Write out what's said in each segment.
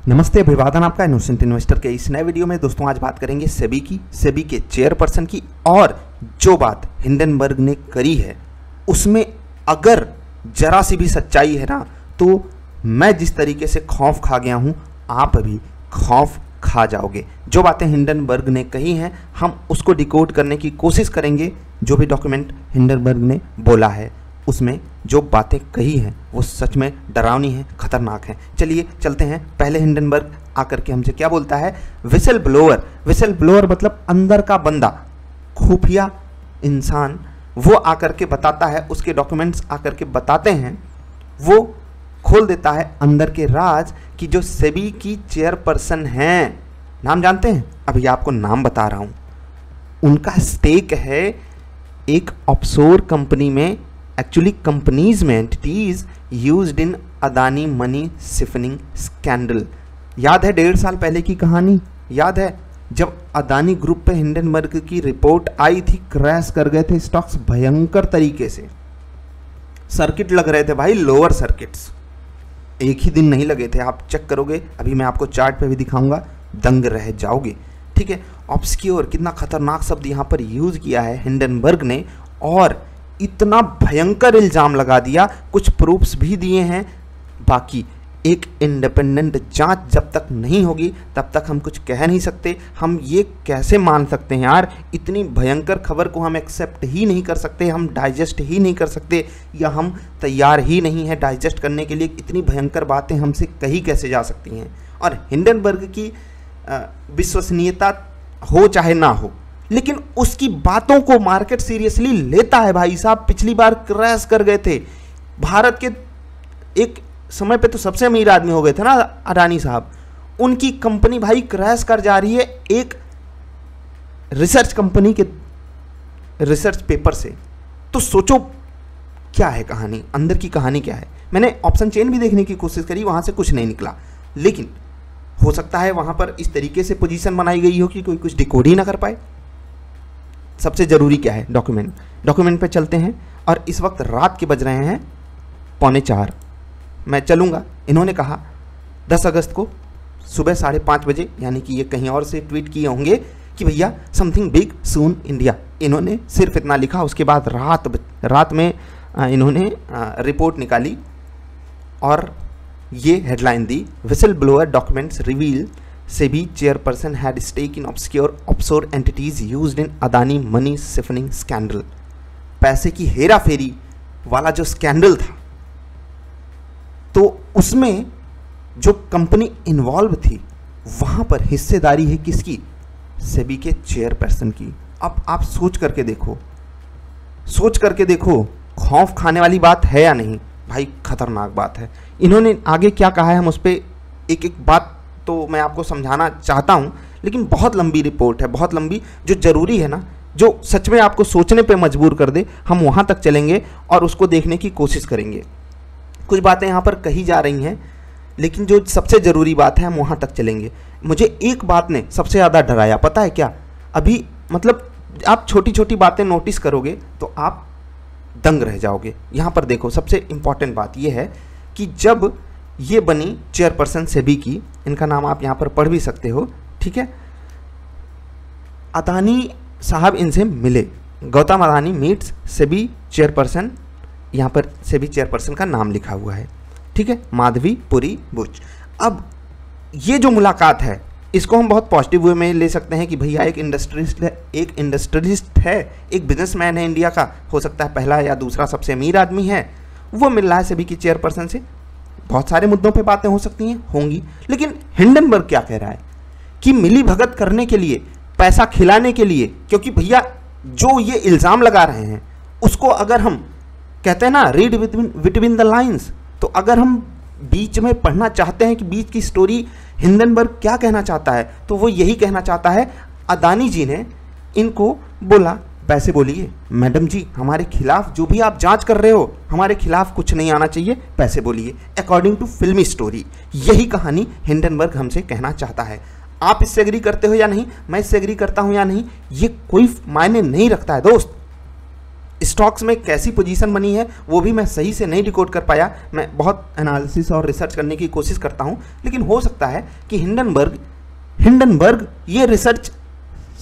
नमस्ते, अभिवादन आपका इनोसेंट इन्वेस्टर के इस नए वीडियो में। दोस्तों आज बात करेंगे सेबी की, सेबी के चेयरपर्सन की। और जो बात हिंडनबर्ग ने करी है उसमें अगर जरा सी भी सच्चाई है ना, तो मैं जिस तरीके से खौफ खा गया हूं आप भी खौफ खा जाओगे। जो बातें हिंडनबर्ग ने कही हैं हम उसको डिकोड करने की कोशिश करेंगे। जो भी डॉक्यूमेंट हिंडनबर्ग ने बोला है उसमें जो बातें कही हैं वो सच में डरावनी हैं, खतरनाक हैं। चलिए चलते हैं। पहले हिंडनबर्ग आकर के हमसे क्या बोलता है, विसल ब्लोअर। विसल ब्लोअर मतलब अंदर का बंदा, खुफिया इंसान, वो आकर के बताता है, उसके डॉक्यूमेंट्स आकर के बताते हैं, वो खोल देता है अंदर के राज कि जो सेबी की चेयरपर्सन हैं, नाम जानते हैं, अभी आपको नाम बता रहा हूं। उनका स्टेक है एक ऑफशोर कंपनी में, एक्चुअली कंपनीज में, entities used in Adani money siphoning scandal. याद है 1.5 साल पहले की कहानी? याद है जब अदानी ग्रुप पे हिंडनबर्ग की रिपोर्ट आई थी, क्रैश कर गए थे स्टॉक्स भयंकर तरीके से, सर्किट लग रहे थे भाई, लोअर सर्किट्स। एक ही दिन नहीं लगे थे, आप चेक करोगे, अभी मैं आपको चार्ट पे भी दिखाऊंगा, दंग रह जाओगे। ठीक है, ऑब्सक्योर, कितना खतरनाक शब्द यहाँ पर यूज किया है हिंडनबर्ग ने, और इतना भयंकर इल्जाम लगा दिया, कुछ प्रूफ्स भी दिए हैं। बाकी एक इंडिपेंडेंट जांच जब तक नहीं होगी तब तक हम कुछ कह नहीं सकते। हम ये कैसे मान सकते हैं यार, इतनी भयंकर खबर को हम एक्सेप्ट ही नहीं कर सकते, हम डाइजेस्ट ही नहीं कर सकते, या हम तैयार ही नहीं है डाइजेस्ट करने के लिए। इतनी भयंकर बातें हमसे कही कैसे जा सकती हैं। और हिंडनबर्ग की विश्वसनीयता हो चाहे ना हो, लेकिन उसकी बातों को मार्केट सीरियसली लेता है भाई साहब। पिछली बार क्रैश कर गए थे, भारत के एक समय पे तो सबसे अमीर आदमी हो गए थे ना अडानी साहब, उनकी कंपनी भाई क्रैश कर जा रही है एक रिसर्च कंपनी के रिसर्च पेपर से। तो सोचो क्या है कहानी, अंदर की कहानी क्या है। मैंने ऑप्शन चेन भी देखने की कोशिश करी, वहां से कुछ नहीं निकला, लेकिन हो सकता है वहां पर इस तरीके से पोजीशन बनाई गई हो कि कोई कुछ डिकोड ही ना कर पाए। सबसे जरूरी क्या है, डॉक्यूमेंट पे चलते हैं। और इस वक्त रात के बज रहे हैं 3:45, मैं चलूँगा। इन्होंने कहा 10 अगस्त को सुबह 5:30 बजे, यानी कि ये कहीं और से ट्वीट किए होंगे कि भैया समथिंग बिग सून इंडिया। इन्होंने सिर्फ इतना लिखा, उसके बाद रात में इन्होंने रिपोर्ट निकाली और ये हेडलाइन दी, whistle blower documents reveal SEBI chairperson had stake in obscure offshore entities used in Adani money siphoning scandal. पैसे की हेरा फेरी वाला जो स्कैंडल था, तो उसमें जो कंपनी इन्वॉल्व थी वहां पर हिस्सेदारी है किसकी? सेबी के चेयरपर्सन की। अब आप सोच करके देखो, खौफ खाने वाली बात है या नहीं? भाई खतरनाक बात है। इन्होंने आगे क्या कहा है हम उस पर एक एक बात तो मैं आपको समझाना चाहता हूं, लेकिन बहुत लंबी रिपोर्ट है, बहुत लंबी, जो जरूरी है ना, जो सच में आपको सोचने पे मजबूर कर दे, हम वहां तक चलेंगे और उसको देखने की कोशिश करेंगे। कुछ बातें यहाँ पर कही जा रही हैं, लेकिन जो सबसे ज़रूरी बात है हम वहाँ तक चलेंगे। मुझे एक बात ने सबसे ज़्यादा डराया, पता है क्या? अभी मतलब आप छोटी छोटी बातें नोटिस करोगे तो आप दंग रह जाओगे। यहाँ पर देखो, सबसे इम्पॉर्टेंट बात यह है कि जब ये बनी चेयरपर्सन सेबी की, इनका नाम आप यहाँ पर पढ़ भी सकते हो, ठीक है। अदानी साहब इनसे मिले, गौतम अदानी मीट्स सेबी चेयरपर्सन, यहाँ पर सेबी चेयरपर्सन का नाम लिखा हुआ है, ठीक है, माधवी पुरी बुच। अब ये जो मुलाकात है इसको हम बहुत पॉजिटिव वे में ले सकते हैं कि भैया एक इंडस्ट्रियलिस्ट है, एक बिजनेसमैन है इंडिया का, हो सकता है पहला या दूसरा सबसे अमीर आदमी है, वो मिल रहा है सेबी की चेयरपर्सन से। बहुत सारे मुद्दों पे बातें हो सकती हैं, होंगी, लेकिन हिंडनबर्ग क्या कह रहा है कि मिली भगत करने के लिए, पैसा खिलाने के लिए, क्योंकि भैया जो ये इल्ज़ाम लगा रहे हैं उसको अगर हम कहते हैं ना रीड बिटवीन द लाइन्स, तो अगर हम बीच में पढ़ना चाहते हैं कि बीच की स्टोरी हिंडनबर्ग क्या कहना चाहता है, तो वो यही कहना चाहता है, अदानी जी ने इनको बोला पैसे बोलिए, मैडम जी हमारे खिलाफ जो भी आप जांच कर रहे हो हमारे खिलाफ कुछ नहीं आना चाहिए, पैसे बोलिए, अकॉर्डिंग टू फिल्मी स्टोरी। यही कहानी हिंडनबर्ग हमसे कहना चाहता है। आप इससे एग्री करते हो या नहीं, मैं इससे एग्री करता हूं या नहीं, ये कोई मायने नहीं रखता है दोस्त। स्टॉक्स में कैसी पोजीशन बनी है वो भी मैं सही से नहीं डिकोड कर पाया। मैं बहुत एनालिसिस और रिसर्च करने की कोशिश करता हूँ, लेकिन हो सकता है कि हिंडनबर्ग ये रिसर्च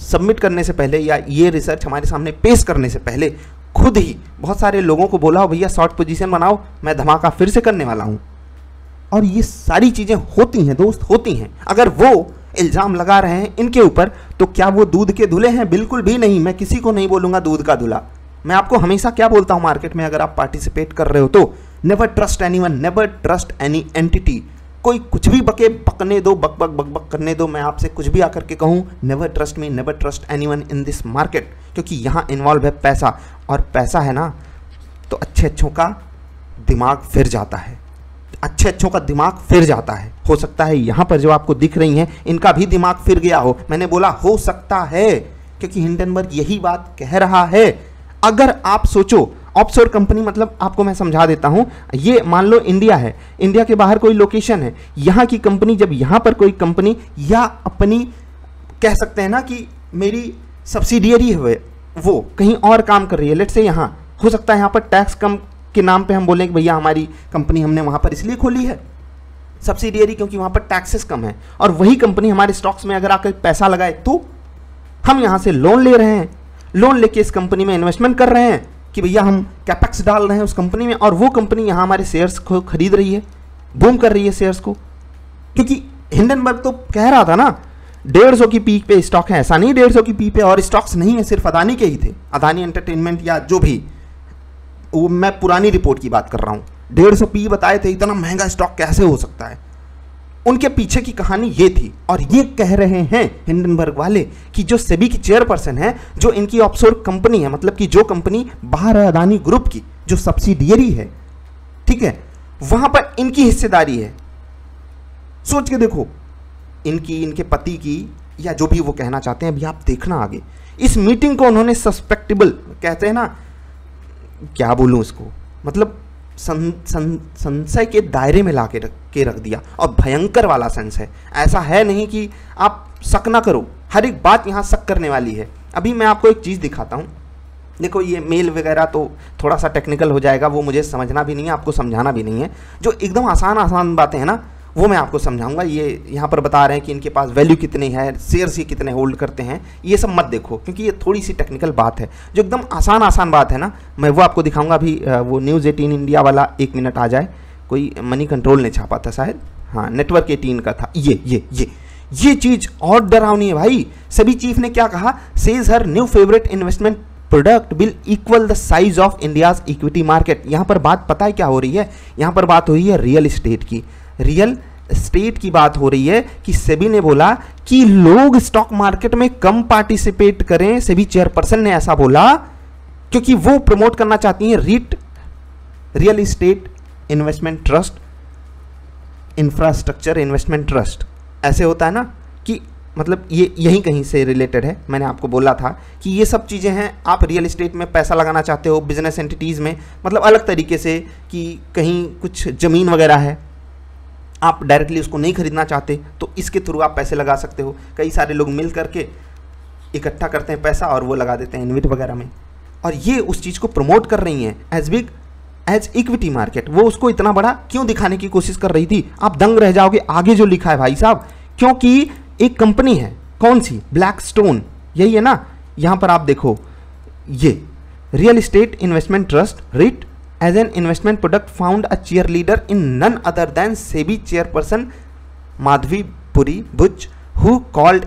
सबमिट करने से पहले या ये रिसर्च हमारे सामने पेश करने से पहले खुद ही बहुत सारे लोगों को बोला हो भैया शॉर्ट पोजीशन बनाओ, मैं धमाका फिर से करने वाला हूँ। और ये सारी चीज़ें होती हैं दोस्त, होती हैं। अगर वो इल्ज़ाम लगा रहे हैं इनके ऊपर तो क्या वो दूध के धुले हैं? बिल्कुल भी नहीं। मैं किसी को नहीं बोलूँगा दूध का धुला। मैं आपको हमेशा क्या बोलता हूँ मार्केट में अगर आप पार्टिसिपेट कर रहे हो तो never trust anyone, never trust any entity. कोई कुछ भी बकने दो, बक बक बक बक करने दो, मैं आपसे कुछ भी आकर के कहूँ never trust me, never trust anyone in this market, क्योंकि यहाँ इन्वॉल्व है पैसा, और पैसा है ना तो अच्छों का दिमाग फिर जाता है, अच्छों का दिमाग फिर जाता है। हो सकता है यहाँ पर जो आपको दिख रही हैं इनका भी दिमाग फिर गया हो। मैंने बोला हो सकता है क्योंकि हिंडनबर्ग यही बात कह रहा है। अगर आप सोचो ऑफशोर कंपनी मतलब आपको मैं समझा देता हूँ, ये मान लो इंडिया है, इंडिया के बाहर कोई लोकेशन है, यहाँ की कंपनी जब यहाँ पर कोई कंपनी या अपनी कह सकते हैं ना कि मेरी सब्सिडियरी है वो कहीं और काम कर रही है, लेट्स से यहाँ हो सकता है यहाँ पर टैक्स कम के नाम पे हम बोलें कि भैया हमारी कंपनी हमने वहाँ पर इसलिए खोली है सब्सिडियरी क्योंकि वहाँ पर टैक्सेस कम है, और वही कंपनी हमारे स्टॉक्स में अगर आकर पैसा लगाए तो हम यहाँ से लोन ले रहे हैं, लोन लेके इस कंपनी में इन्वेस्टमेंट कर रहे हैं कि भैया हम कैपेक्स डाल रहे हैं उस कंपनी में, और वो कंपनी यहाँ हमारे शेयर्स को खरीद रही है, बूम कर रही है शेयर्स को। क्योंकि हिंडनबर्ग तो कह रहा था ना 150 की पीक पे स्टॉक है, ऐसा नहीं 150 की पीक पे और स्टॉक्स नहीं है, सिर्फ अदानी के ही थे, अदानी एंटरटेनमेंट या जो भी, वो मैं पुरानी रिपोर्ट की बात कर रहा हूँ। 150 पी बताए थे, इतना महंगा स्टॉक कैसे हो सकता है? उनके पीछे की कहानी ये थी, और ये कह रहे हैं हिंडनबर्ग वाले कि जो सेबी की चेयरपर्सन है, जो इनकी ऑफशोर कंपनी है, मतलब कि जो कंपनी बाहर है अदानी ग्रुप की जो सब्सिडियरी है, ठीक है, वहां पर इनकी हिस्सेदारी है। सोच के देखो, इनकी, इनके पति की, या जो भी वो कहना चाहते हैं, अभी आप देखना आगे। इस मीटिंग को उन्होंने सस्पेक्टेबल, कहते हैं ना, क्या बोलूं इसको, मतलब संशय के दायरे में ला के रख दिया, और भयंकर वाला संशय। ऐसा है नहीं कि आप शक ना करो, हर एक बात यहाँ शक करने वाली है। अभी मैं आपको एक चीज़ दिखाता हूँ, देखो ये मेल वगैरह तो थोड़ा सा टेक्निकल हो जाएगा, वो मुझे समझना भी नहीं है, आपको समझाना भी नहीं है। जो एकदम आसान बातें हैं ना वो मैं आपको समझाऊंगा। ये यहाँ पर बता रहे हैं कि इनके पास वैल्यू कितनी है, शेयर्स ये कितने होल्ड करते हैं, ये सब मत देखो क्योंकि ये थोड़ी सी टेक्निकल बात है। जो एकदम आसान बात है ना, मैं वो आपको दिखाऊंगा। अभी वो न्यूज़ 18 इंडिया वाला 1 मिनट आ जाए, कोई मनी कंट्रोल ने छापा था शायद, हाँ नेटवर्क 18 का था। ये चीज़ और डरावनी है भाई। सभी चीफ ने क्या कहा, says her new favourite investment product will equal the size of India's equity market. यहाँ पर बात पता है क्या हो रही है, यहाँ पर बात हो रही है रियल एस्टेट की, रियल एस्टेट की बात हो रही है कि सेबी ने बोला कि लोग स्टॉक मार्केट में कम पार्टिसिपेट करें। सेबी चेयरपर्सन ने ऐसा बोला क्योंकि वो प्रमोट करना चाहती हैं REIT, real estate investment trust, infrastructure investment trust. ऐसे होता है ना कि मतलब ये यही कहीं से रिलेटेड है। मैंने आपको बोला था कि ये सब चीज़ें हैं, आप रियल एस्टेट में पैसा लगाना चाहते हो, बिजनेस एंटिटीज़ में, मतलब अलग तरीके से कि कहीं कुछ ज़मीन वगैरह है, आप डायरेक्टली उसको नहीं खरीदना चाहते तो इसके थ्रू आप पैसे लगा सकते हो। कई सारे लोग मिल करके इकट्ठा करते हैं पैसा और वो लगा देते हैं इन्वेट वगैरह में, और ये उस चीज़ को प्रमोट कर रही हैं as big as equity market. वो उसको इतना बड़ा क्यों दिखाने की कोशिश कर रही थी, आप दंग रह जाओगे आगे जो लिखा है भाई साहब। क्योंकि एक कंपनी है, कौन सी, ब्लैकस्टोन, यही है ना। यहाँ पर आप देखो, ये real estate investment trust writ as an investment product found a cheerleader in none other than SEBI chairperson Madhavi Puri Buch, who called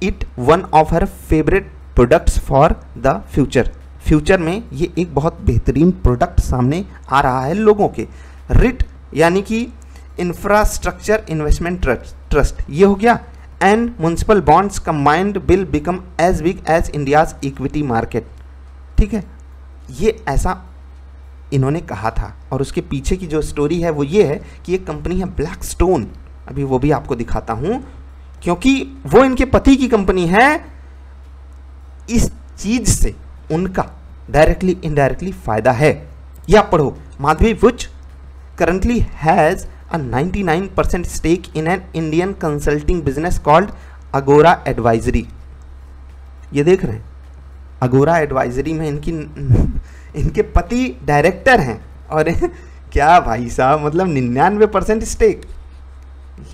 it one of her favorite products for the future। Future में ये एक बहुत बेहतरीन product सामने आ रहा है लोगों के। रिट यानी कि इंफ्रास्ट्रक्चर इन्वेस्टमेंट ट्रस्ट, ये हो गया। And municipal bonds combined will become as big as India's equity market. ठीक है, ये ऐसा इन्होंने कहा था, और उसके पीछे की जो स्टोरी है वो ये है कि एक कंपनी है ब्लैकस्टोन, अभी वो भी आपको दिखाता हूं क्योंकि वो इनके पति की कंपनी है। इस चीज से उनका डायरेक्टली इनडायरेक्टली फायदा है। या पढ़ो, Madhabi Buch currently has a 99% stake in an Indian consulting business called Agora Advisory। ये देख रहे हैं, अगोरा एडवाइजरी में इनके पति डायरेक्टर हैं और क्या भाई साहब, मतलब 99% स्टेक,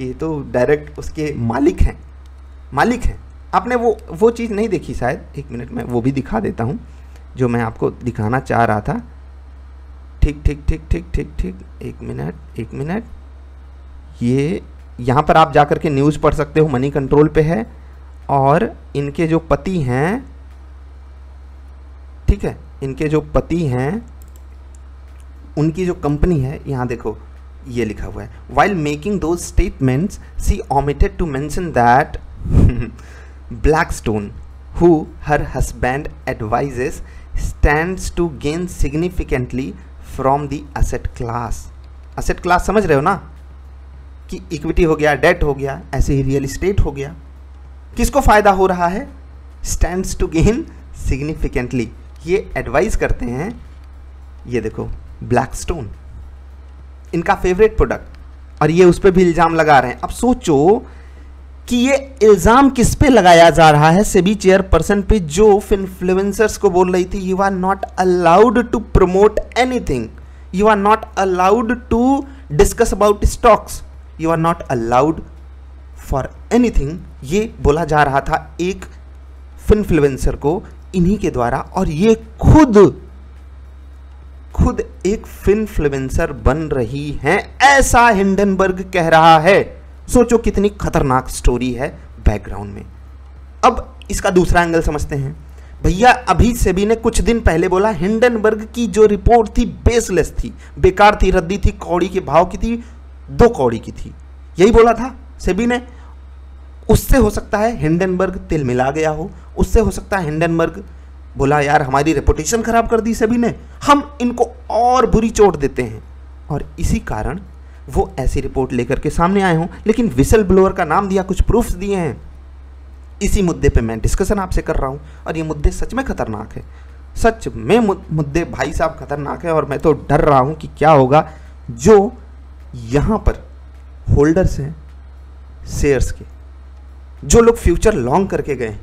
ये तो डायरेक्ट उसके मालिक हैं। आपने वो चीज़ नहीं देखी शायद, एक मिनट में वो भी दिखा देता हूँ जो मैं आपको दिखाना चाह रहा था। ठीक, एक मिनट, ये यहाँ पर आप जाकर के न्यूज़ पढ़ सकते हो, मनी कंट्रोल पे है, और इनके जो पति हैं, ठीक है, इनके जो पति हैं उनकी जो कंपनी है, यहाँ देखो ये लिखा हुआ है, while making those statements she omitted to mention that Blackstone who her husband advises stands to gain significantly from the asset class समझ रहे हो ना, कि इक्विटी हो गया, डेट हो गया, ऐसे ही रियल एस्टेट हो गया। किसको फायदा हो रहा है? स्टैंड्स टू गेन सिग्निफिकेंटली, ये एडवाइस करते हैं, ये देखो ब्लैकस्टोन, इनका फेवरेट प्रोडक्ट, और ये उस पर भी इल्ज़ाम लगा रहे हैं। अब सोचो कि ये इल्ज़ाम किस पे लगाया जा रहा है? सेबी चेयरपर्सन पे, जो इन्फ्लुएंसर्स को बोल रही थी you are not allowed to promote anything, you are not allowed to discuss about stocks, you are not allowed for anything. ये बोला जा रहा था एक इन्फ्लुएंसर को इन्हीं के द्वारा, और ये खुद एक इन्फ्लुएंसर बन रही हैं, ऐसा हिंडनबर्ग कह रहा है। सोचो कितनी खतरनाक स्टोरी है बैकग्राउंड में। अब इसका दूसरा एंगल समझते हैं। भैया अभी सेबी ने कुछ दिन पहले बोला हिंडनबर्ग की जो रिपोर्ट थी बेसलेस थी, बेकार थी, रद्दी थी, कौड़ी के भाव की थी, 2 कौड़ी की थी, यही बोला था सेबी ने। उससे हो सकता है हिंडनबर्ग तिल मिला गया हो, उससे हो सकता है हिंडनबर्ग बोला यार हमारी रेपुटेशन खराब कर दी सेबी ने, हम इनको और बुरी चोट देते हैं, और इसी कारण वो ऐसी रिपोर्ट लेकर के सामने आए हों। लेकिन विसल ब्लोअर का नाम दिया, कुछ प्रूफ्स दिए हैं, इसी मुद्दे पे मैं डिस्कशन आपसे कर रहा हूं। और ये मुद्दे सच में खतरनाक है, सच में मुद्दे भाई साहब खतरनाक है। और मैं तो डर रहा हूं कि क्या होगा। जो यहां पर होल्डर्स हैं शेयर्स के, जो लोग फ्यूचर लॉन्ग करके गए,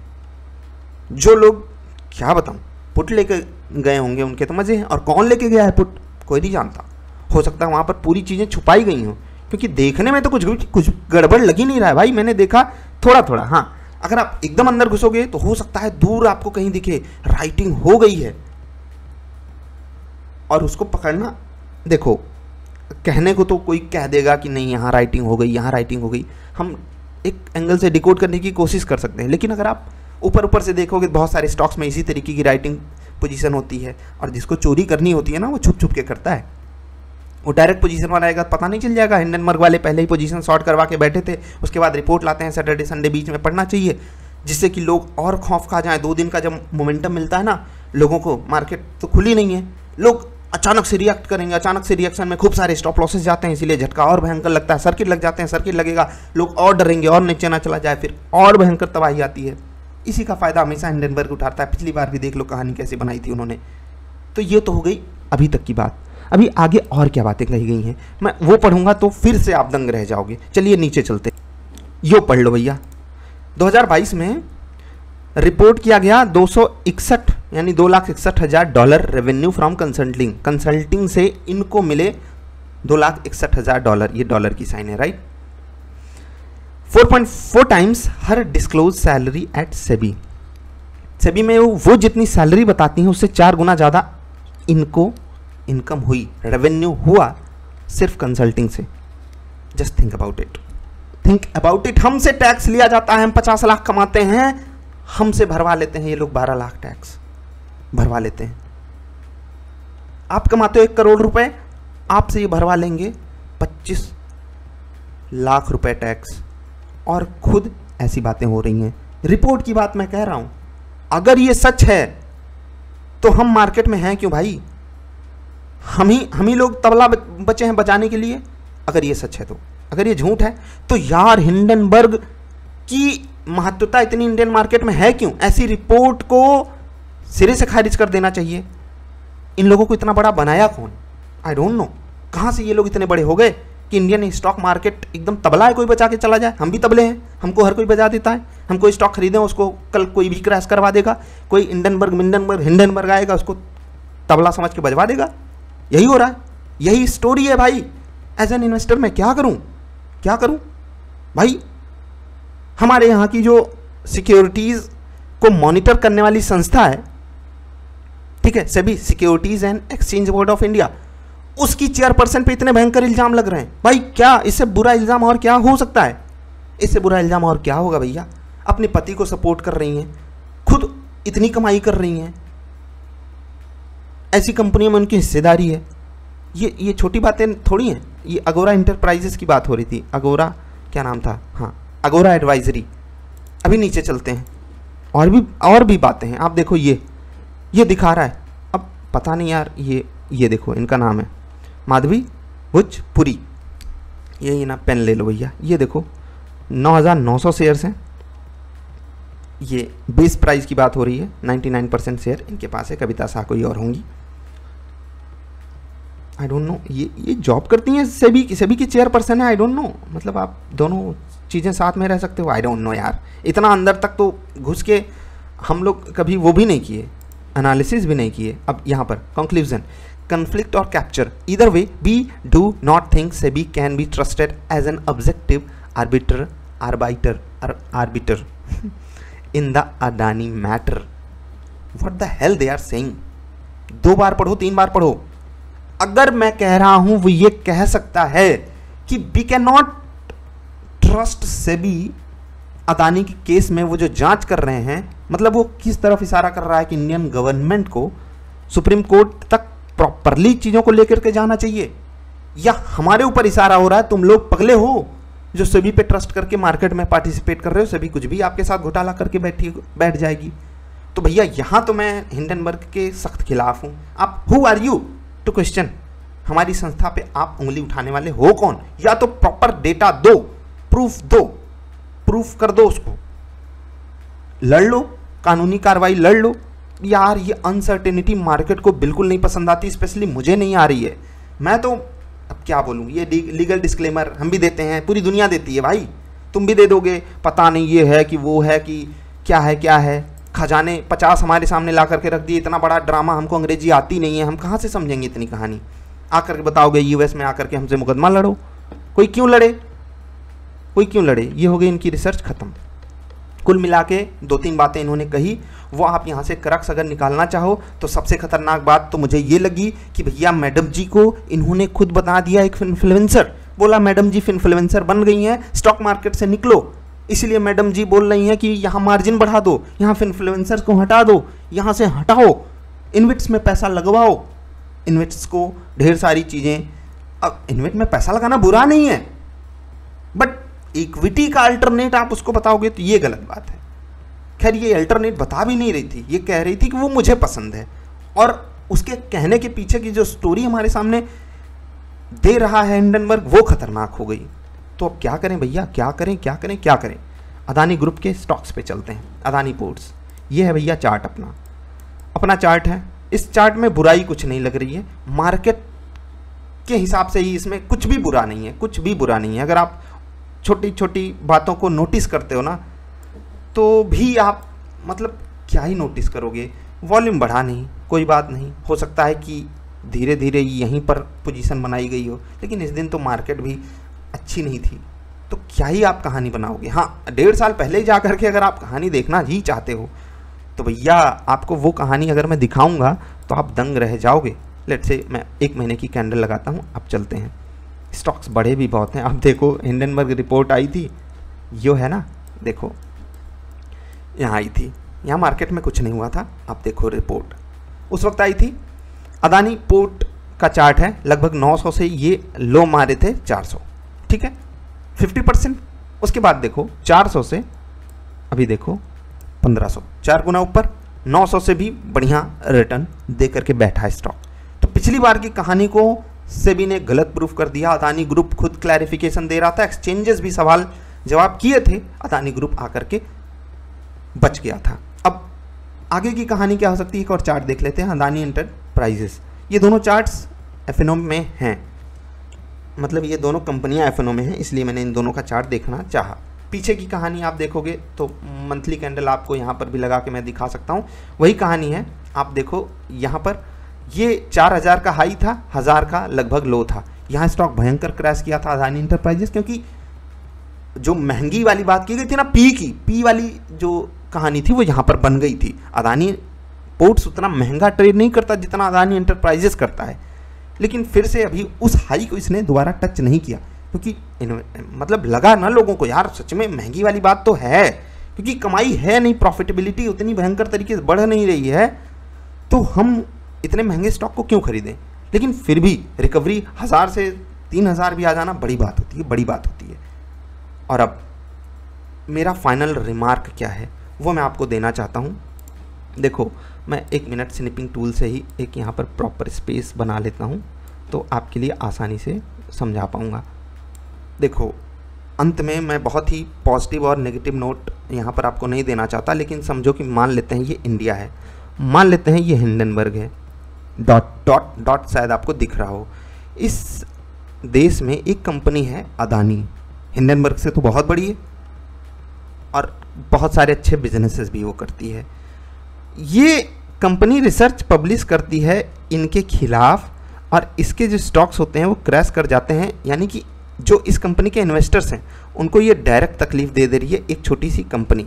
जो लोग क्या बताऊं पुट लेके गए होंगे, उनके तो मजे हैं। और कौन लेके गया है पुट, कोई नहीं जानता। हो सकता है वहां पर पूरी चीजें छुपाई गई हों, क्योंकि देखने में तो कुछ गड़बड़ लगी नहीं रहा है भाई। मैंने देखा थोड़ा, हाँ, अगर आप एकदम अंदर घुसोगे तो हो सकता है दूर आपको कहीं दिखे राइटिंग हो गई है, और उसको पकड़ना। देखो कहने को तो कोई कह देगा कि नहीं यहाँ राइटिंग हो गई, यहाँ राइटिंग हो गई, हम एक एंगल से डिकोड करने की कोशिश कर सकते हैं। लेकिन अगर आप ऊपर से देखोगे बहुत सारे स्टॉक्स में इसी तरीके की राइटिंग पोजीशन होती है, और जिसको चोरी करनी होती है ना, वो छुप के करता है। वो डायरेक्ट पोजीशन वाला आएगा, पता नहीं चल जाएगा। हिंडनबर्ग वाले पहले ही पोजीशन शॉर्ट करवा के बैठे थे, उसके बाद रिपोर्ट लाते हैं, सैटरडे संडे बीच में पढ़ना चाहिए, जिससे कि लोग और खौफ खा जाएं। 2 दिन का जब मोमेंटम मिलता है ना लोगों को, मार्केट तो खुली नहीं है, लोग अचानक से रिएक्ट करेंगे, अचानक से रिएक्शन में खूब सारे स्टॉप लॉसेस जाते हैं, इसीलिए झटका और भयंकर लगता है। सर्किट लग जाते हैं, सर्किट लगेगा, लोग और डरेंगे, और नीचे ना चला जाए, फिर और भयंकर तबाही आती है। इसी का फायदा हमेशा हिंडनबर्ग उठाता है। पिछली बार भी देख लो कहानी कैसे बनाई थी उन्होंने। तो ये तो हो गई अभी तक की बात। अभी आगे और क्या बातें कही गई हैं, मैं वो पढ़ूंगा तो फिर से आप दंग रह जाओगे। चलिए नीचे चलते, यो पढ़ लो भैया। 2022 में रिपोर्ट किया गया 261 यानी $2,61,000 रेवेन्यू फ्रॉम कंसल्टिंग से इनको मिले $2,61,000। ये डॉलर की साइन है, right. 4.4 times her disclose salary at SEBI. SEBI में वो जितनी सैलरी बताती हैं उससे 4 गुना ज़्यादा इनको इनकम हुई, रेवेन्यू हुआ सिर्फ कंसल्टिंग से। जस्ट थिंक अबाउट इट, हमसे टैक्स लिया जाता है, हम 50 लाख कमाते हैं, हमसे भरवा लेते हैं ये लोग 12 लाख टैक्स भरवा लेते हैं। आप कमाते हो 1 करोड़ रुपए, आपसे ये भरवा लेंगे 25 लाख रुपए टैक्स, और खुद ऐसी बातें हो रही हैं। रिपोर्ट की बात मैं कह रहा हूं, अगर ये सच है तो हम मार्केट में हैं क्यों भाई? हम ही लोग तबला बचे हैं बजाने के लिए। अगर ये सच है तो, अगर ये झूठ है तो यार हिंडनबर्ग की महत्वता इतनी इंडियन मार्केट में है क्यों? ऐसी रिपोर्ट को सिरे से खारिज कर देना चाहिए। इन लोगों को इतना बड़ा बनाया कौन? I don't know. कहां से ये लोग इतने बड़े हो गए कि इंडियन स्टॉक मार्केट एकदम तबला है, कोई बचा के चला जाए। हम भी तबले हैं, हमको हर कोई बजा देता है। हम कोई स्टॉक खरीदें उसको कल कोई भी क्रैश करवा देगा। कोई हिंडनबर्ग आएगा उसको तबला समझ के बजवा देगा। यही हो रहा है, यही स्टोरी है भाई। एज एन इन्वेस्टर मैं क्या करूं, क्या करूं भाई। हमारे यहाँ की जो सिक्योरिटीज को मॉनिटर करने वाली संस्था है, ठीक है, SEBI, securities and exchange board of India, उसकी चेयरपर्सन पे इतने भयंकर इल्जाम लग रहे हैं भाई। क्या इससे बुरा इल्जाम और क्या हो सकता है? इससे बुरा इल्जाम और क्या होगा भैया। अपने पति को सपोर्ट कर रही हैं, खुद इतनी कमाई कर रही हैं, ऐसी कंपनियों में उनकी हिस्सेदारी है। ये छोटी बातें थोड़ी हैं। ये अगोरा इंटरप्राइजेस की बात हो रही थी, अगोरा क्या नाम था, हाँ अगोरा एडवाइजरी। अभी नीचे चलते हैं, और भी बातें हैं। आप देखो ये दिखा रहा है, अब पता नहीं यार, ये देखो इनका नाम है माधवी भोजपुरी। ये ना पेन ले लो भैया, ये देखो 9,900 शेयर्स हैं। ये बेस प्राइस की बात हो रही है, 99% शेयर इनके पास है। कविता शाह कोई और होंगी, आई डोंट नो। ये जॉब करती हैं, सेबी की चेयरपर्सन है, आई डोंट नो। मतलब आप दोनों चीज़ें साथ में रह सकते हो, आई डोंट नो यार। इतना अंदर तक तो घुस के हम लोग कभी वो भी नहीं किए, एनालिसिस भी नहीं किए। अब यहाँ पर conclusion, conflict or capture, either way we do not think SEBI can be trusted as an objective arbiter in the Adani matter. What the hell they are saying? 2 बार पढ़ो, 3 बार पढ़ो। अगर मैं कह रहा हूं वो ये कह सकता है कि we cannot trust SEBI Adani के केस में, वो जो जांच कर रहे हैं, मतलब वो किस तरफ इशारा कर रहा है कि इंडियन गवर्नमेंट को सुप्रीम कोर्ट तक प्रॉपरली चीजों को लेकर के जाना चाहिए, या हमारे ऊपर इशारा हो रहा है तुम लोग पगले हो जो सेबी पे ट्रस्ट करके मार्केट में पार्टिसिपेट कर रहे हो, सेबी कुछ भी आपके साथ घोटाला करके बैठ जाएगी। तो भैया यहां तो मैं हिंडनबर्ग के सख्त खिलाफ हूं। आप who are you to question, हमारी संस्था पे आप उंगली उठाने वाले हो कौन? या तो प्रॉपर डेटा दो, प्रूफ कर दो, उसको लड़ लो, कानूनी कार्रवाई लड़ लो। यार ये अनसर्टेनिटी मार्केट को बिल्कुल नहीं पसंद आती, स्पेशली मुझे नहीं आ रही है। मैं तो अब क्या बोलूँ, ये लीगल डिस्क्लेमर हम भी देते हैं, पूरी दुनिया देती है भाई, तुम भी दे दोगे। पता नहीं ये है कि वो है कि क्या है। खजाने 50 हमारे सामने ला करके रख दिए, इतना बड़ा ड्रामा। हमको अंग्रेजी आती नहीं है, हम कहाँ से समझेंगे इतनी कहानी। आकर के बताओगे यूएस में आकर के हमसे मुकदमा लड़ो, कोई क्यों लड़े? ये हो गई इनकी रिसर्च खत्म। कुल मिला के 2-3 बातें इन्होंने कही, वो आप यहाँ से क्रक्स अगर निकालना चाहो तो सबसे खतरनाक बात तो मुझे ये लगी कि भैया मैडम जी को इन्होंने खुद बता दिया एक इन्फ्लुएंसर, बोला मैडम जी इन्फ्लुएंसर बन गई हैं, स्टॉक मार्केट से निकलो। इसलिए मैडम जी बोल रही हैं कि यहाँ मार्जिन बढ़ा दो, यहाँ इन्फ्लुएंसर को हटा दो, यहाँ से हटाओ, इन्वेट्स में पैसा लगवाओ, इन्वेट्स को ढेर सारी चीज़ें। अब इन्वेट में पैसा लगाना बुरा नहीं है, बट इक्विटी का अल्टरनेट आप उसको बताओगे तो ये गलत बात है। खैर ये अल्टरनेट बता भी नहीं रही थी, ये कह रही थी कि वो मुझे पसंद है, और उसके कहने के पीछे की जो स्टोरी हमारे सामने दे रहा है हिंडनबर्ग, वो खतरनाक हो गई। तो अब क्या करें भैया, क्या करें? अदानी ग्रुप के स्टॉक्स पे चलते हैं। अदानी पोर्ट्स, ये है भैया चार्ट, अपना चार्ट है। इस चार्ट में बुराई कुछ नहीं लग रही है, मार्केट के हिसाब से ही इसमें कुछ भी बुरा नहीं है। अगर आप छोटी छोटी बातों को नोटिस करते हो ना, तो भी आप मतलब क्या ही नोटिस करोगे। वॉल्यूम बढ़ा नहीं, कोई बात नहीं, हो सकता है कि धीरे धीरे यहीं पर पोजीशन बनाई गई हो, लेकिन इस दिन तो मार्केट भी अच्छी नहीं थी, तो क्या ही आप कहानी बनाओगे। हाँ, 1.5 साल पहले ही जा करके अगर आप कहानी देखना ही चाहते हो तो भैया आपको वो कहानी अगर मैं दिखाऊंगा तो आप दंग रह जाओगे। लेट्स से मैं 1 महीने की कैंडल लगाता हूँ। अब चलते हैं, स्टॉक्स बढ़े भी बहुत हैं। अब देखो हिंडनबर्ग रिपोर्ट आई थी, यो है ना, देखो यहाँ आई थी, यहाँ मार्केट में कुछ नहीं हुआ था। अब देखो रिपोर्ट उस वक्त आई थी। अदानी पोर्ट का चार्ट है, लगभग 900 से ये लो मारे थे 400, ठीक है, 50%। उसके बाद देखो 400 से अभी देखो 1500, 4 गुना ऊपर, 900 से भी बढ़िया रिटर्न दे करके बैठा है स्टॉक। तो पिछली बार की कहानी को सेबी ने गलत प्रूफ कर दिया। अदानी ग्रुप खुद क्लैरिफिकेशन दे रहा था, एक्सचेंजेस भी सवाल जवाब किए थे, अदानी ग्रुप आकर के बच गया था। अब आगे की कहानी क्या हो सकती है, एक और चार्ट देख लेते हैं। अदानी एंटरप्राइजेस, ये दोनों चार्ट्स एफएनओ में हैं, मतलब ये दोनों कंपनियां एफएनओ में हैं, इसलिए मैंने इन दोनों का चार्ट देखना चाहा। पीछे की कहानी आप देखोगे तो मंथली कैंडल आपको यहाँ पर भी लगा के मैं दिखा सकता हूँ, वही कहानी है। आप देखो यहाँ पर ये 4000 का हाई था, 1000 का लगभग लो था। यहाँ स्टॉक भयंकर क्रैश किया था अदानी इंटरप्राइजेस, क्योंकि जो महंगी वाली बात की गई थी ना, पी वाली जो कहानी थी वो यहाँ पर बन गई थी। अदानी पोर्ट्स उतना महंगा ट्रेड नहीं करता जितना अदानी इंटरप्राइजेस करता है, लेकिन फिर से अभी उस हाई को इसने दोबारा टच नहीं किया, क्योंकि मतलब लगा ना लोगों को यार सच में महंगी वाली बात तो है, क्योंकि कमाई है नहीं, प्रॉफिटेबिलिटी उतनी भयंकर तरीके से बढ़ नहीं रही है, तो हम इतने महंगे स्टॉक को क्यों खरीदें। लेकिन फिर भी रिकवरी 1000 से 3000 भी आ जाना बड़ी बात होती है, बड़ी बात होती है। और अब मेरा फाइनल रिमार्क क्या है वो मैं आपको देना चाहता हूँ। देखो, मैं 1 मिनट स्निपिंग टूल से ही एक यहाँ पर प्रॉपर स्पेस बना लेता हूँ, तो आपके लिए आसानी से समझा पाऊँगा। देखो, अंत में मैं बहुत ही पॉजिटिव और नेगेटिव नोट यहाँ पर आपको नहीं देना चाहता, लेकिन समझो कि मान लेते हैं ये इंडिया है, मान लेते हैं ये हिंडनबर्ग है, डॉट शायद आपको दिख रहा हो। इस देश में एक कंपनी है अदानी, हिंडनबर्ग से तो बहुत बड़ी है और बहुत सारे अच्छे बिजनेसेस भी वो करती है। ये कंपनी रिसर्च पब्लिश करती है इनके खिलाफ, और इसके जो स्टॉक्स होते हैं वो क्रैश कर जाते हैं, यानी कि जो इस कंपनी के इन्वेस्टर्स हैं उनको ये डायरेक्ट तकलीफ दे रही है एक छोटी सी कंपनी।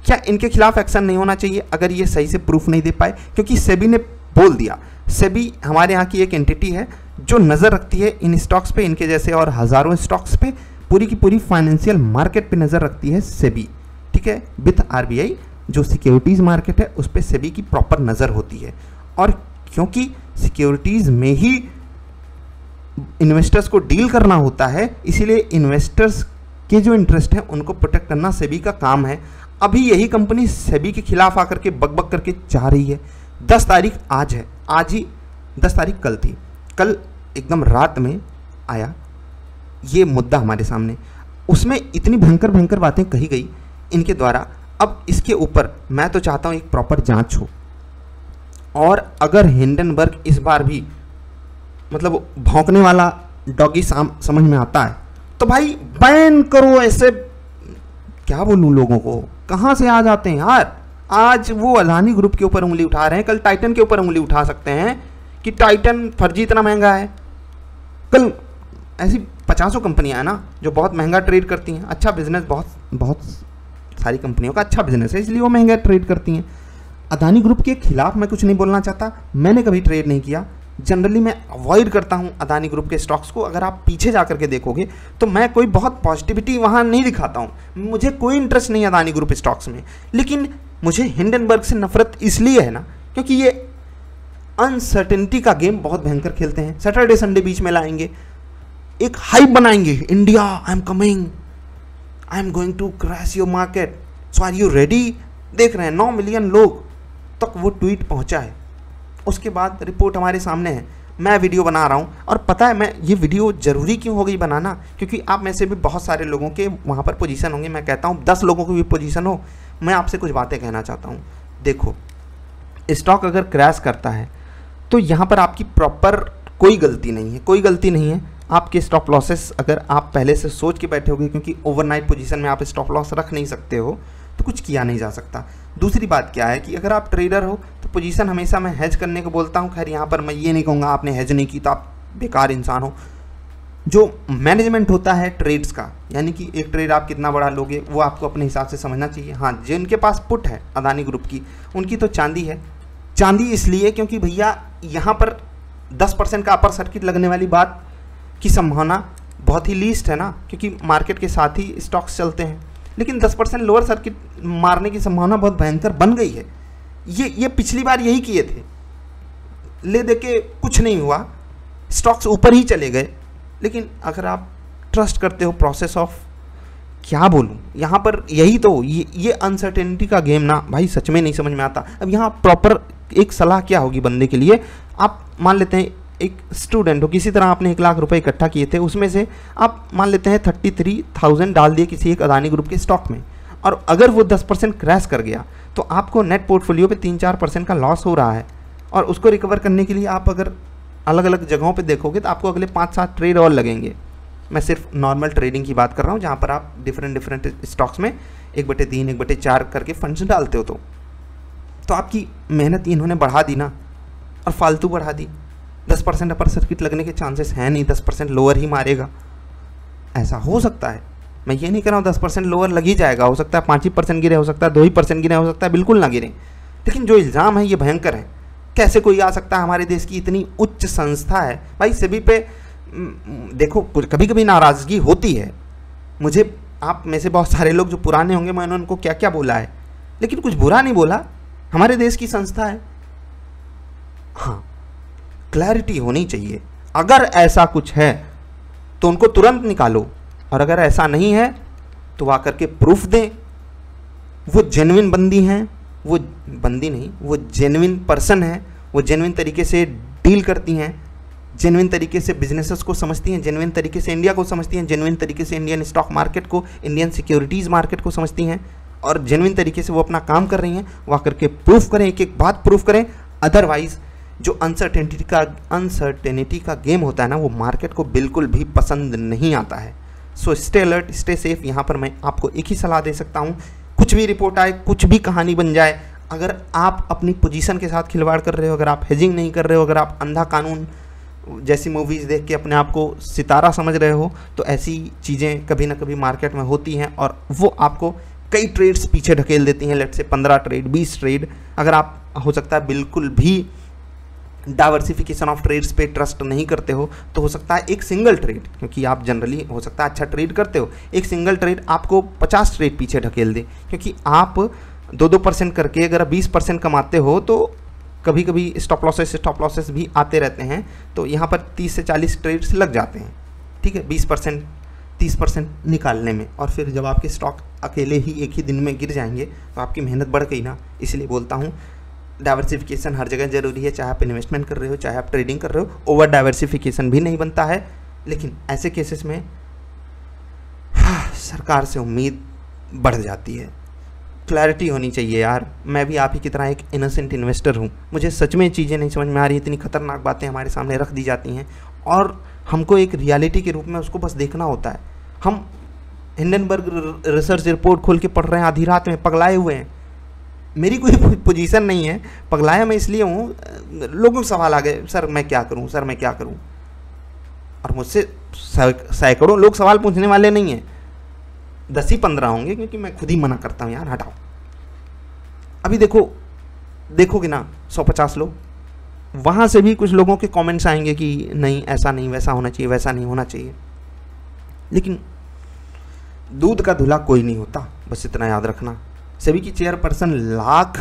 क्या इनके खिलाफ एक्शन नहीं होना चाहिए अगर ये सही से प्रूफ नहीं दे पाए? क्योंकि सेबी ने बोल दिया, सेबी हमारे यहाँ की एक एंटिटी है जो नज़र रखती है इन स्टॉक्स पे, इनके जैसे और हज़ारों स्टॉक्स पे, पूरी की पूरी फाइनेंशियल मार्केट पे नज़र रखती है सेबी, ठीक है, विथ आरबीआई जो सिक्योरिटीज़ मार्केट है उस पर सेबी की प्रॉपर नज़र होती है। और क्योंकि सिक्योरिटीज़ में ही इन्वेस्टर्स को डील करना होता है, इसीलिए इन्वेस्टर्स के जो इंटरेस्ट हैं उनको प्रोटेक्ट करना सेबी का काम है। अभी यही कंपनी सेबी के खिलाफ आकर के बक करके चाह रही है। 10 तारीख आज है, आज ही 10 तारीख कल थी, कल एकदम रात में आया ये मुद्दा हमारे सामने, उसमें इतनी भयंकर भयंकर बातें कही गई इनके द्वारा। अब इसके ऊपर मैं तो चाहता हूँ एक प्रॉपर जांच हो, और अगर हिंडनबर्ग इस बार भी मतलब भौंकने वाला डॉगी समझ में आता है तो भाई बैन करो। ऐसे क्या बोलूं लोगों को, कहाँ से आ जाते हैं यार। आज वो अदानी ग्रुप के ऊपर उंगली उठा रहे हैं, कल टाइटन के ऊपर उंगली उठा सकते हैं कि टाइटन फर्जी इतना महंगा है। कल ऐसी 50 कंपनियां हैं ना जो बहुत महंगा ट्रेड करती हैं, अच्छा बिजनेस, बहुत सारी कंपनियों का अच्छा बिजनेस है, इसलिए वो महंगा ट्रेड करती हैं। अदानी ग्रुप के खिलाफ मैं कुछ नहीं बोलना चाहता, मैंने कभी ट्रेड नहीं किया, जनरली मैं अवॉइड करता हूं अदानी ग्रुप के स्टॉक्स को। अगर आप पीछे जा करके देखोगे तो मैं कोई बहुत पॉजिटिविटी वहां नहीं दिखाता हूं, मुझे कोई इंटरेस्ट नहीं है अदानी ग्रुप स्टॉक्स में। लेकिन मुझे हिंडनबर्ग से नफरत इसलिए है ना क्योंकि ये अनसर्टेनिटी का गेम बहुत भयंकर खेलते हैं। सैटरडे संडे बीच में लाएंगे, एक हाइप बनाएंगे, India I am coming, I am going to crash your market, so are you ready. देख रहे हैं 9 मिलियन लोग तक वो ट्वीट पहुंचा है। उसके बाद रिपोर्ट हमारे सामने है, मैं वीडियो बना रहा हूँ, और पता है मैं ये वीडियो ज़रूरी क्यों हो गई बनाना, क्योंकि आप में से भी बहुत सारे लोगों के वहाँ पर पोजीशन होंगे। मैं कहता हूँ 10 लोगों की भी पोजीशन हो, मैं आपसे कुछ बातें कहना चाहता हूँ। देखो, स्टॉक अगर क्रैश करता है तो यहाँ पर आपकी प्रॉपर कोई गलती नहीं है, कोई गलती नहीं है। आपके स्टॉप लॉसेस अगर आप पहले से सोच के बैठे होगे, क्योंकि ओवरनाइट पोजीशन में आप स्टॉप लॉस रख नहीं सकते हो, तो कुछ किया नहीं जा सकता। दूसरी बात क्या है कि अगर आप ट्रेडर हो तो पोजीशन हमेशा मैं हेज करने को बोलता हूँ। खैर यहाँ पर मैं ये नहीं कहूँगा आपने हेज नहीं की तो आप बेकार इंसान हो। जो मैनेजमेंट होता है ट्रेड्स का, यानी कि एक ट्रेड आप कितना बड़ा लोगे वो आपको अपने हिसाब से समझना चाहिए। हाँ, जिनके पास पुट है अदानी ग्रुप की, उनकी तो चांदी है। चांदी इसलिए क्योंकि भैया यहाँ पर 10% का अपर सर्किट लगने वाली बात की संभावना बहुत ही लीस्ट है ना, क्योंकि मार्केट के साथ ही स्टॉक्स चलते हैं। लेकिन 10% लोअर सर्किट मारने की संभावना बहुत भयंकर बन गई है। ये पिछली बार यही किए थे, ले दे के कुछ नहीं हुआ, स्टॉक्स ऊपर ही चले गए। लेकिन अगर आप ट्रस्ट करते हो प्रोसेस ऑफ, क्या बोलूँ यहाँ पर, यही तो ये अनसर्टेनिटी का गेम ना भाई सच में नहीं समझ में आता। अब यहाँ प्रॉपर एक सलाह क्या होगी बंदे के लिए, आप मान लेते हैं एक स्टूडेंट हो, किसी तरह आपने 1 लाख रुपए इकट्ठा किए थे, उसमें से आप मान लेते हैं 33,000 डाल दिए किसी एक अदानी ग्रुप के स्टॉक में, और अगर वो 10% क्रैश कर गया तो आपको नेट पोर्टफोलियो पे 3-4% का लॉस हो रहा है। और उसको रिकवर करने के लिए आप अगर अलग अलग जगहों पे देखोगे तो आपको अगले 5-7 ट्रेड और लगेंगे। मैं सिर्फ नॉर्मल ट्रेडिंग की बात कर रहा हूँ, जहाँ पर आप डिफरेंट स्टॉक्स में 1/3, 1/4 करके फंड्स डालते हो। तो आपकी मेहनत इन्होंने बढ़ा दी ना, और फालतू बढ़ा दी। 10% अपर सर्किट लगने के चांसेस हैं नहीं, 10% लोअर ही मारेगा, ऐसा हो सकता है। मैं ये नहीं कह रहा हूँ 10% लोअर लग ही जाएगा, हो सकता है 5% गिरे, हो सकता है 2% गिरे, हो सकता है बिल्कुल ना गिरे। लेकिन जो इल्ज़ाम है ये भयंकर है। कैसे कोई आ सकता है, हमारे देश की इतनी उच्च संस्था है भाई। सेबी पे देखो कभी कभी नाराज़गी होती है, मुझे आप में से बहुत सारे लोग जो पुराने होंगे, मैंने उनको क्या क्या बोला है, लेकिन कुछ बुरा नहीं बोला। हमारे देश की संस्था है। हाँ, क्लैरिटी होनी चाहिए। अगर ऐसा कुछ है तो उनको तुरंत निकालो, और अगर ऐसा नहीं है तो वह आकर के प्रूफ दें। वो जेन्युइन बंदी हैं, वो बंदी नहीं, वो जेन्युइन पर्सन है, वो जेन्युइन तरीके से डील करती हैं, जेन्युइन तरीके से बिजनेसेस को समझती हैं, जेन्युइन तरीके से इंडिया को समझती हैं, जेन्युइन तरीके से इंडियन स्टॉक मार्केट को, इंडियन सिक्योरिटीज़ मार्केट को समझती हैं, और जेन्युइन तरीके से वो अपना काम कर रही हैं। वो आकर के प्रूफ करें, एक एक बात प्रूफ करें। अदरवाइज जो अनसर्टेनिटी का गेम होता है ना, वो मार्केट को बिल्कुल भी पसंद नहीं आता है। So stay alert, stay safe. यहाँ पर मैं आपको एक ही सलाह दे सकता हूँ, कुछ भी रिपोर्ट आए, कुछ भी कहानी बन जाए, अगर आप अपनी पोजीशन के साथ खिलवाड़ कर रहे हो, अगर आप हेजिंग नहीं कर रहे हो, अगर आप अंधा कानून जैसी मूवीज़ देख के अपने आप को सितारा समझ रहे हो, तो ऐसी चीज़ें कभी ना कभी मार्केट में होती हैं और वो आपको कई ट्रेड्स पीछे ढकेल देती हैं। लेट से 15 ट्रेड, 20 ट्रेड। अगर आप हो सकता है बिल्कुल भी डाइवर्सिफिकेशन ऑफ ट्रेड्स पे ट्रस्ट नहीं करते हो, तो हो सकता है एक सिंगल ट्रेड, क्योंकि आप जनरली हो सकता है अच्छा ट्रेड करते हो, एक सिंगल ट्रेड आपको 50 ट्रेड पीछे ढकेल दे। क्योंकि आप 2% करके अगर 20% कमाते हो तो कभी कभी स्टॉप लॉसेस भी आते रहते हैं, तो यहाँ पर 30 से 40 ट्रेड्स लग जाते हैं, ठीक है, 20% 30% निकालने में। और फिर जब आपके स्टॉक अकेले ही एक ही दिन में गिर जाएंगे तो आपकी मेहनत बढ़ गई ना। इसलिए बोलता हूँ डाइवर्सिफिकेशन हर जगह ज़रूरी है, चाहे आप इन्वेस्टमेंट कर रहे हो, चाहे आप ट्रेडिंग कर रहे हो। ओवर डाइवर्सिफिकेशन भी नहीं बनता है, लेकिन ऐसे केसेस में सरकार से उम्मीद बढ़ जाती है। क्लैरिटी होनी चाहिए यार। मैं भी आप ही की तरह एक इनोसेंट इन्वेस्टर हूँ, मुझे सच में चीज़ें नहीं समझ में आ रही, इतनी खतरनाक बातें हमारे सामने रख दी जाती हैं और हमको एक रियलिटी के रूप में उसको बस देखना होता है। हम हिंडनबर्ग रिसर्च रिपोर्ट खोल के पढ़ रहे हैं आधी रात में, पगलाए हुए हैं। मेरी कोई पोजीशन नहीं है, पगलाया मैं इसलिए हूँ, लोगों को सवाल आ गए, सर मैं क्या करूँ, सर मैं क्या करूँ। और मुझसे सैकड़ों लोग सवाल पूछने वाले नहीं हैं, 10 ही 15 होंगे, क्योंकि मैं खुद ही मना करता हूँ यार हटाओ। अभी देखोगे ना 150 लोग, वहाँ से भी कुछ लोगों के कमेंट्स आएंगे कि नहीं ऐसा नहीं, वैसा होना चाहिए, वैसा नहीं होना चाहिए। लेकिन दूध का धुला कोई नहीं होता, बस इतना याद रखना। सेबी की चेयरपर्सन लाख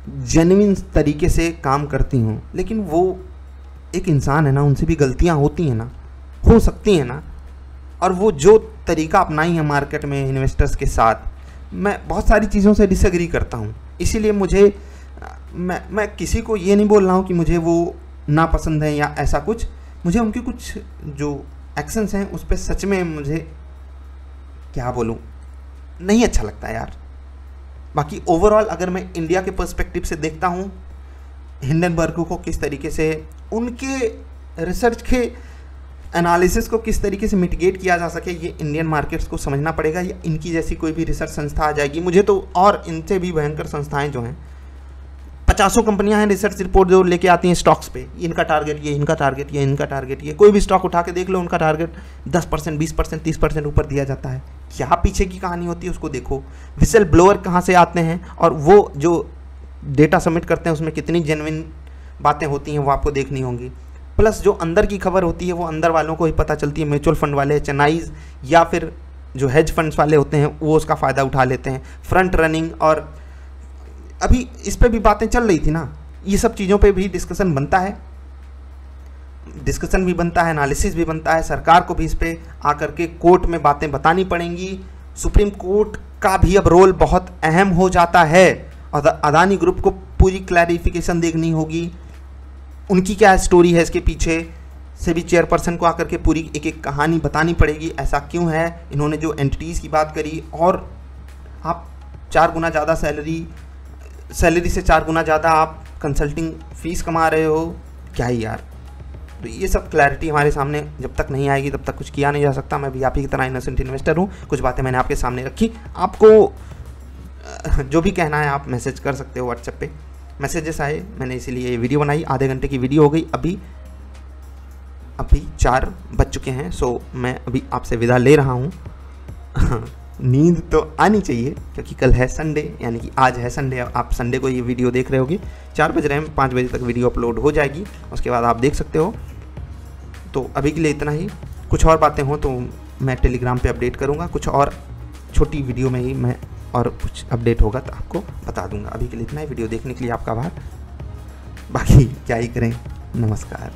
जेन्युइन तरीके से काम करती हूँ, लेकिन वो एक इंसान है ना, उनसे भी गलतियाँ होती हैं ना, हो सकती हैं ना। और वो जो तरीका अपनाई है मार्केट में इन्वेस्टर्स के साथ, मैं बहुत सारी चीज़ों से डिसएग्री करता हूँ। इसीलिए मुझे मैं किसी को ये नहीं बोल रहा हूँ कि मुझे वो नापसंद है या ऐसा कुछ, मुझे उनके कुछ जो एक्शंस हैं उस पर सच में मुझे क्या बोलूँ, नहीं अच्छा लगता है यार। बाकी ओवरऑल अगर मैं इंडिया के पर्सपेक्टिव से देखता हूँ, हिंडनबर्ग को किस तरीके से उनके रिसर्च के एनालिसिस को किस तरीके से मिटिगेट किया जा सके, ये इंडियन मार्केट्स को समझना पड़ेगा। या इनकी जैसी कोई भी रिसर्च संस्था आ जाएगी, मुझे तो, और इनसे भी भयंकर संस्थाएं जो हैं, 50 कंपनियां हैं रिसर्च रिपोर्ट जो लेके आती हैं स्टॉक्स पे, इनका टारगेट ये, इनका टारगेट ये, इनका टारगेट ये। कोई भी स्टॉक उठा के देख लो, उनका टारगेट 10%, 20%, 30% ऊपर दिया जाता है। क्या पीछे की कहानी होती है उसको देखो। विसल ब्लोअर कहाँ से आते हैं और वो जो डेटा सबमिट करते हैं उसमें कितनी जेन्युइन बातें होती हैं वो आपको देखनी होंगी। प्लस जो अंदर की खबर होती है वो अंदर वालों को ही पता चलती है। म्यूचुअल फंड वाले, चेन्नईज या फिर जो हेज फंड्स वाले होते हैं वो उसका फ़ायदा उठा लेते हैं। फ्रंट रनिंग, और अभी इस पे भी बातें चल रही थी ना, ये सब चीज़ों पे भी डिस्कशन बनता है, एनालिसिस भी बनता है। सरकार को भी इस पे आकर के कोर्ट में बातें बतानी पड़ेंगी। सुप्रीम कोर्ट का भी अब रोल बहुत अहम हो जाता है और अदानी ग्रुप को पूरी क्लैरिफिकेशन देखनी होगी, उनकी क्या स्टोरी है इसके पीछे। सेबी चेयरपर्सन को आकर के पूरी एक एक कहानी बतानी पड़ेगी, ऐसा क्यों है, इन्होंने जो एंटिटीज़ की बात करी। और आप 4 गुना ज़्यादा सैलरी से 4 गुना ज़्यादा आप कंसल्टिंग फ़ीस कमा रहे हो, क्या ही यार। तो ये सब क्लैरिटी हमारे सामने जब तक नहीं आएगी तब तक कुछ किया नहीं जा सकता। मैं भी आप ही की तरह इनोसेंट इन्वेस्टर हूँ, कुछ बातें मैंने आपके सामने रखी। आपको जो भी कहना है आप मैसेज कर सकते हो व्हाट्सएप पे, मैसेजेस आए, मैंने इसीलिए ये वीडियो बनाई। आधे घंटे की वीडियो हो गई। अभी 4 बज चुके हैं। सो मैं अभी आपसे विदा ले रहा हूँ। नींद तो आनी चाहिए क्योंकि कल है संडे, यानी कि आज है संडे। आप संडे को ये वीडियो देख रहे होगे। 4 बज रहे हैं, 5 बजे तक वीडियो अपलोड हो जाएगी, उसके बाद आप देख सकते हो। तो अभी के लिए इतना ही। कुछ और बातें हों तो मैं टेलीग्राम पे अपडेट करूँगा, कुछ और छोटी वीडियो में ही मैं और कुछ अपडेट होगा तो आपको बता दूंगा। अभी के लिए इतना ही। वीडियो देखने के लिए आपका आभार। बाकी क्या ही करें। नमस्कार।